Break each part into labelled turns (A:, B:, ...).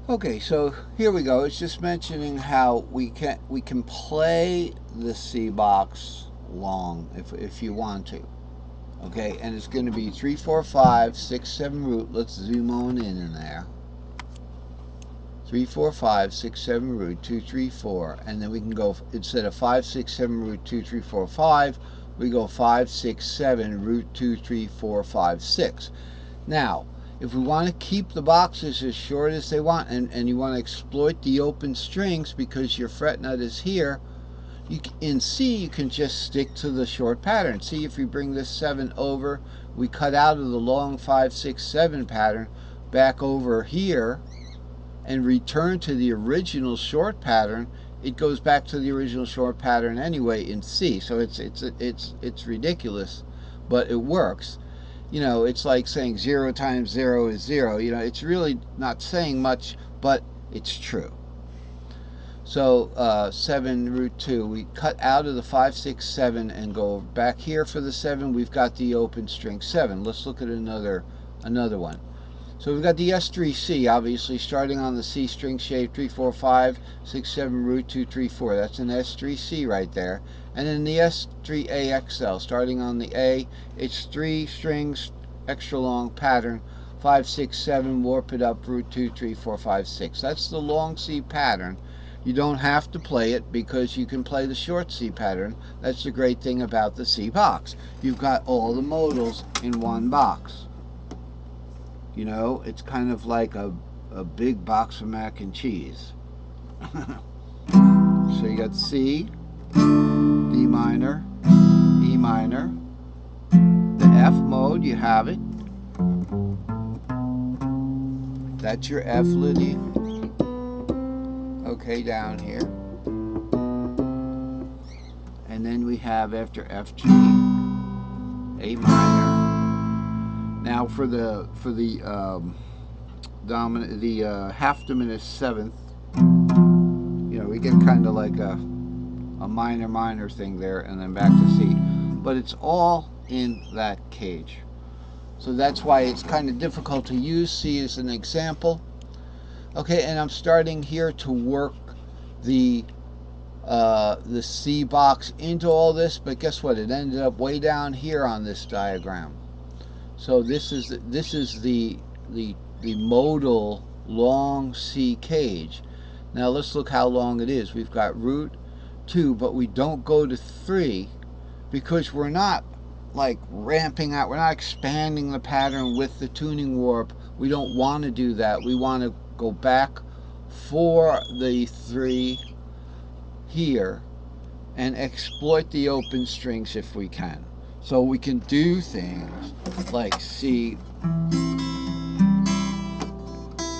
A: Okay, so here we go. It's just mentioning how we can play the C box long if you want to. Okay, and it's going to be 3 4 5 6 7 root. Let's zoom on in there. 3 4 5 6 7 root 2 3 4, and then we can go, instead of 5 6 7 root 2 3 4 5, we go 5 6 7 root 2 3 4 5 6. Now, if we want to keep the boxes as short as they want, and you want to exploit the open strings because your fret nut is here, in C you can just stick to the short pattern. See, if we bring this 7 over, we cut out of the long 5 6 7 pattern back over here and return to the original short pattern. It goes back to the original short pattern anyway in C. So it's ridiculous, but it works. You know, it's like saying 0 times 0 is 0. You know, it's really not saying much, but it's true. So 7 root 2, we cut out of the 5 6 7 and go back here for the 7. We've got the open string 7. Let's look at another one. So we've got the S3C, obviously, starting on the C string shape, 3 4 5 6 7 root 2 3 4. That's an S3C right there. And then the S3AXL, starting on the A, it's 3 strings, extra long pattern, 5 6 7, warp it up, root 2 3 4 5 6. That's the long C pattern. You don't have to play it because you can play the short C pattern. That's the great thing about the C box. You've got all the modals in one box. You know, it's kind of like a big box of mac and cheese. So you got C, D minor, E minor, the F mode, you have it. That's your F Lydia. Okay, down here. And then we have, after F G, A minor. Now for the dominant, the half diminished seventh, you know, we get kind of like a minor thing there, and then back to C. But it's all in that cage. So that's why it's kind of difficult to use C as an example. Okay, and I'm starting here to work the C box into all this, but guess what? It ended up way down here on this diagram. So this is the modal long C cage. Now let's look how long it is. We've got root 2, but we don't go to 3 because we're not like ramping out. We're not expanding the pattern with the tuning warp. We don't want to do that. We want to go back for the 3 here and exploit the open strings if we can. So we can do things like C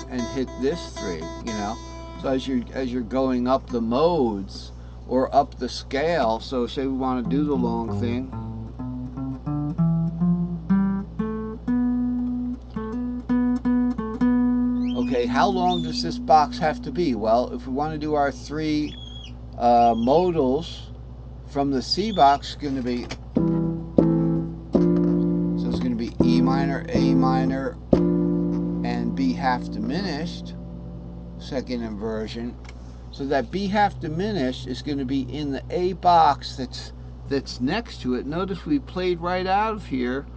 A: and hit this 3, you know. So as you're going up the modes or up the scale, so say we want to do the long thing, okay, how long does this box have to be? Well, if we want to do our 3 modals from the C box, it's going to be, so it's going to be E minor, A minor, and B half diminished, second inversion. So that B half diminished is going to be in the A box that's next to it. Notice we played right out of here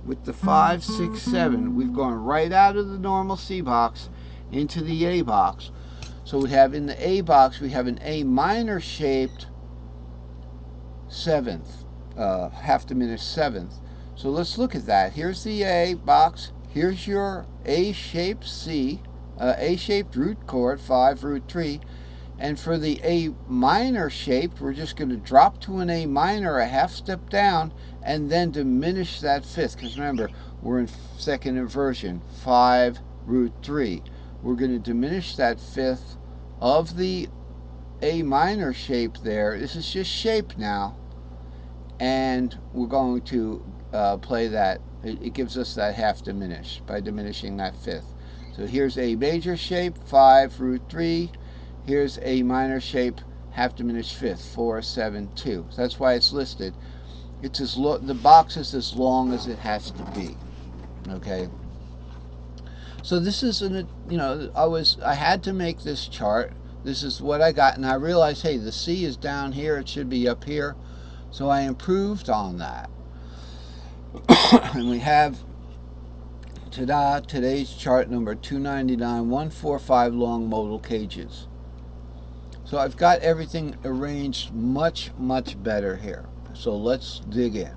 A: with the 5 6 7. We've gone right out of the normal C box into the A box. So we have in the A box, we have an A minor shaped 7th, half diminished 7th. So let's look at that. Here's the A box. Here's your A-shaped C, A-shaped root chord, 5 root 3. And for the A minor shaped, we're just going to drop to an A minor, a half step down, and then diminish that 5th. Because remember, we're in second inversion, 5 root 3. We're going to diminish that 5th of the A minor shape there. This is just shape now. And we're going to play that. It gives us that half diminished by diminishing that 5th. So here's A major shape, 5 root 3. Here's A minor shape, half diminished 5th, 4 7 2. So that's why it's listed. It's the box is as long as it has to be. Okay. So this is I had to make this chart. This is what I got, and I realized, hey, the C is down here, it should be up here. So I improved on that. And we have today's chart number 299, 145 long modal cages. So I've got everything arranged much, much better here. So let's dig in.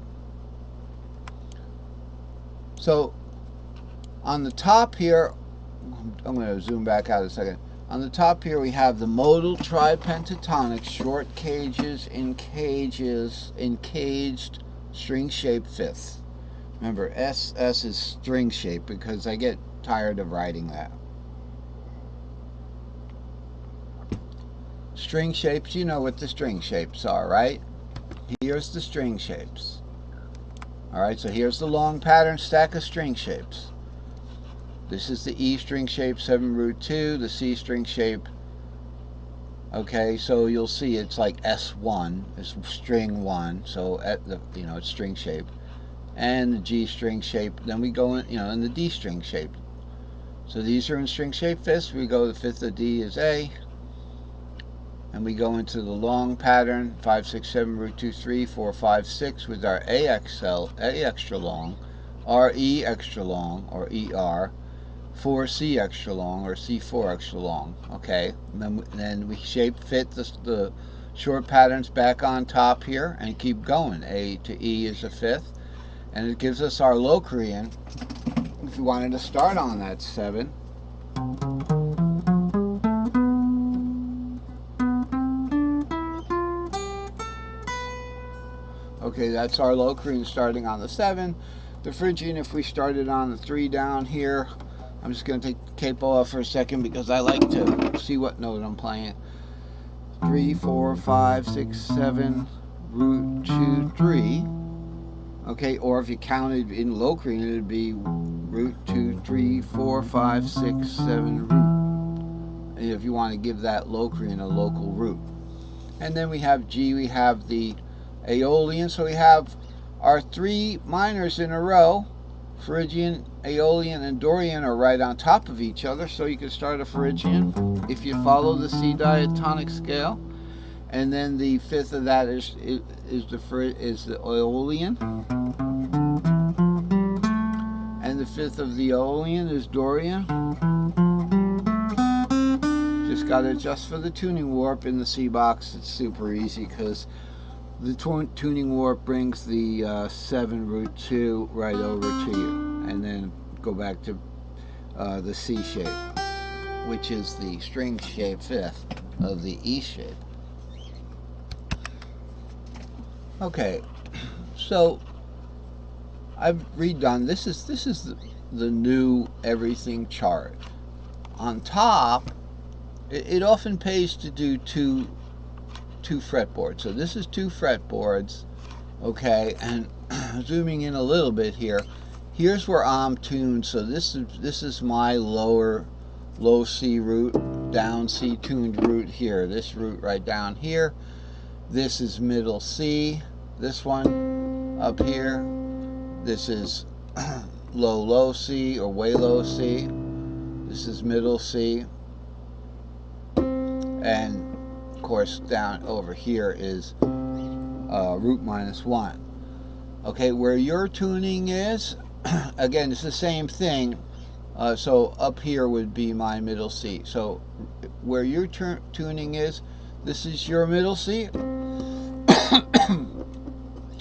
A: So on the top here, I'm going to zoom back out a second. On the top here we have the modal tri-pentatonic short cages in caged string-shaped fifths. Remember, SS is string-shaped because I get tired of writing that. String shapes, you know what the string shapes are, right? Here's the string shapes. Alright, so here's the long pattern stack of string shapes. This is the E string shape 7 root 2, the C string shape. Okay, so you'll see it's like S1, it's string 1, so at the it's string shape. And the G string shape, then we go in the D string shape. So these are in string shape fifths. We go the fifth of D is A, and we go into the long pattern 5 6 7 root 2 3 4 5 6 with our A extra long, RE extra long or ER, 4C extra long or C4 extra long. Okay, and then we shape fit the short patterns back on top here and keep going. A to E is a fifth. And it gives us our Locrian. If you wanted to start on that 7, okay, that's our Locrian starting on the 7. The Phrygian, if we started on the 3 down here, I'm just going to take the capo off for a second because I like to see what note I'm playing. 3 4 5 6 7 root 2 3. Okay, or if you counted in Locrian, it would be root 2 3 4 5 6 7 root. If you want to give that Locrian a local root. And then we have G, we have the Aeolian. So we have our 3 minors in a row. Phrygian, Aeolian, and Dorian are right on top of each other. So you can start a Phrygian if you follow the C diatonic scale. And then the fifth of that is the Aeolian. And the fifth of the Aeolian is Dorian. Just got to adjust for the tuning warp in the C box. It's super easy because the tuning warp brings the 7 root 2 right over to you. And then go back to the C shape, which is the string shape fifth of the E shape. Okay, so I've redone this. Is the new everything chart. On top, it often pays to do two fretboards. So this is 2 fretboards, okay, and zooming in a little bit here. Here's where I'm tuned. So this is my low C root, down C tuned root here. This root right down here. This is middle C. This one up here. This is low C or way low C. This is middle C. And of course down over here is root -1. Okay, where your tuning is, again, it's the same thing. So up here would be my middle C. So where your tuning is, this is your middle C.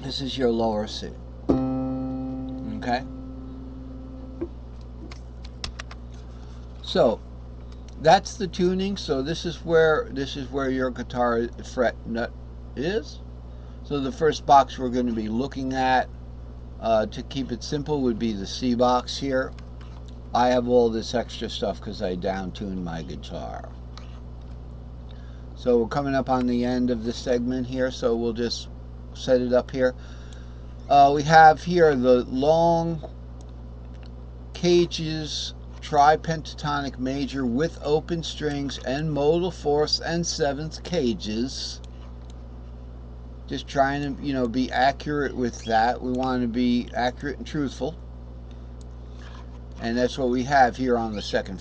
A: This is your lower C. Okay? So that's the tuning. So this is where your guitar fret nut is. So the first box we're going to be looking at, to keep it simple, would be the C box here. I have all this extra stuff because I down-tuned my guitar. So we're coming up on the end of this segment here, so we'll just set it up here. We have here the long cages tri-pentatonic major with open strings and modal 4th and 7th cages. Just trying to be accurate with that. We want to be accurate and truthful. and that's what we have here on the second